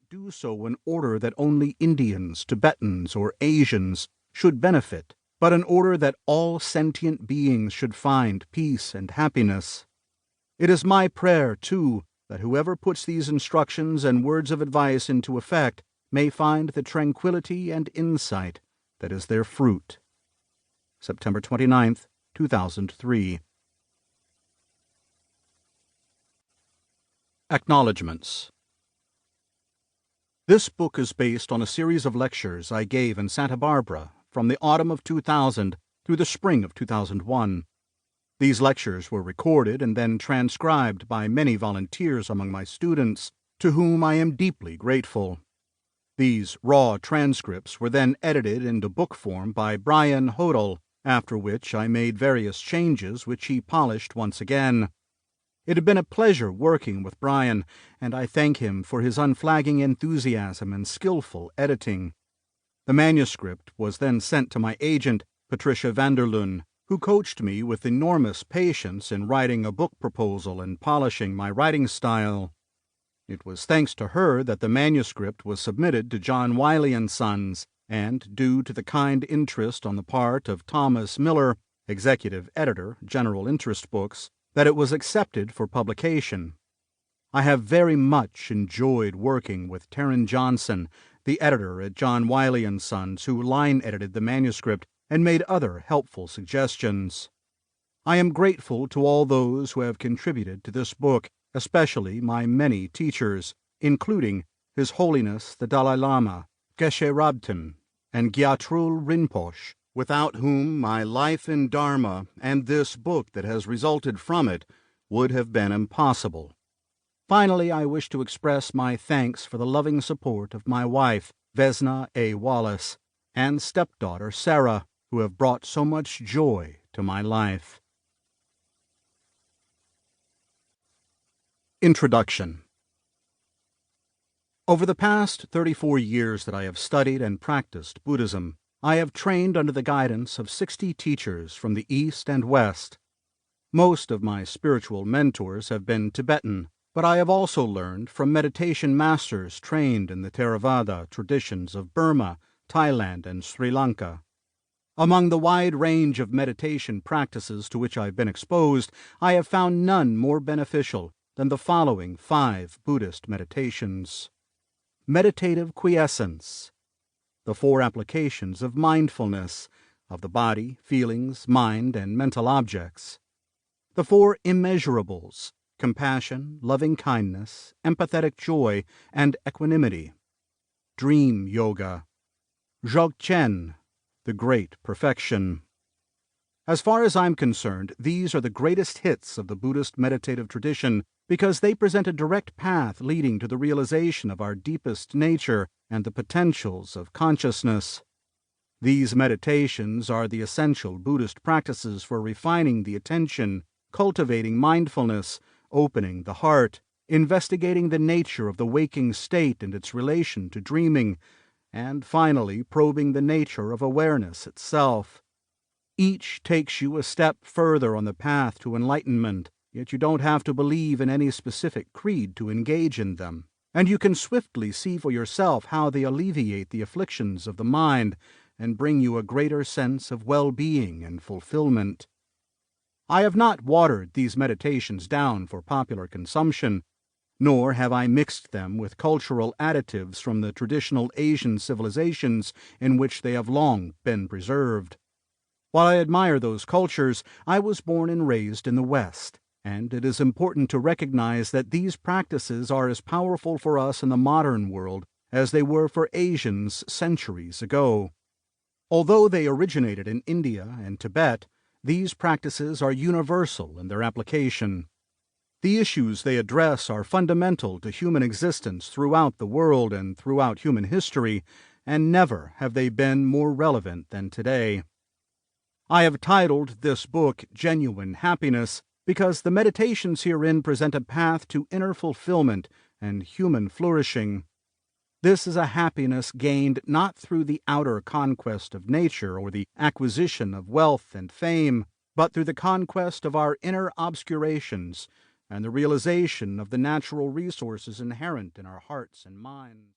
do so in order that only Indians, Tibetans, or Asians should benefit, but in order that all sentient beings should find peace and happiness. It is my prayer, too, that whoever puts these instructions and words of advice into effect may find the tranquility and insight that is their fruit. September 29th, 2003. Acknowledgements. This book is based on a series of lectures I gave in Santa Barbara from the autumn of 2000 through the spring of 2001. These lectures were recorded and then transcribed by many volunteers among my students, to whom I am deeply grateful. These raw transcripts were then edited into book form by Brian Hodel, after which I made various changes which he polished once again. It had been a pleasure working with Brian, and I thank him for his unflagging enthusiasm and skillful editing. The manuscript was then sent to my agent, Patricia Vanderloon, who coached me with enormous patience in writing a book proposal and polishing my writing style. It was thanks to her that the manuscript was submitted to John Wiley & Sons, and due to the kind interest on the part of Thomas Miller, executive editor, General Interest Books, that it was accepted for publication. I have very much enjoyed working with Taryn Johnson, the editor at John Wiley & Sons, who line-edited the manuscript and made other helpful suggestions. I am grateful to all those who have contributed to this book, especially my many teachers, including His Holiness the Dalai Lama, Geshe Rabten, and Gyattrul Rinpoche, without whom my life in Dharma and this book that has resulted from it would have been impossible. Finally, I wish to express my thanks for the loving support of my wife, Vesna A. Wallace, and stepdaughter, Sarah, who have brought so much joy to my life. Introduction. Over the past 34 years that I have studied and practiced Buddhism, I have trained under the guidance of 60 teachers from the East and West. Most of my spiritual mentors have been Tibetan, but I have also learned from meditation masters trained in the Theravada traditions of Burma, Thailand, and Sri Lanka. Among the wide range of meditation practices to which I have been exposed, I have found none more beneficial than the following 5 Buddhist meditations. Meditative quiescence. The 4 applications of mindfulness, of the body, feelings, mind, and mental objects. The 4 immeasurables: compassion, loving-kindness, empathetic joy, and equanimity. Dream yoga. Dzogchen, the great perfection. As far as I'm concerned, these are the greatest hits of the Buddhist meditative tradition because they present a direct path leading to the realization of our deepest nature and the potentials of consciousness. These meditations are the essential Buddhist practices for refining the attention, cultivating mindfulness, opening the heart, investigating the nature of the waking state and its relation to dreaming, and finally probing the nature of awareness itself. Each takes you a step further on the path to enlightenment, yet you don't have to believe in any specific creed to engage in them, and you can swiftly see for yourself how they alleviate the afflictions of the mind and bring you a greater sense of well-being and fulfillment. I have not watered these meditations down for popular consumption, nor have I mixed them with cultural additives from the traditional Asian civilizations in which they have long been preserved. While I admire those cultures, I was born and raised in the West, and it is important to recognize that these practices are as powerful for us in the modern world as they were for Asians centuries ago. Although they originated in India and Tibet, these practices are universal in their application. The issues they address are fundamental to human existence throughout the world and throughout human history, and never have they been more relevant than today. I have titled this book Genuine Happiness because the meditations herein present a path to inner fulfillment and human flourishing. This is a happiness gained not through the outer conquest of nature or the acquisition of wealth and fame, but through the conquest of our inner obscurations and the realization of the natural resources inherent in our hearts and minds.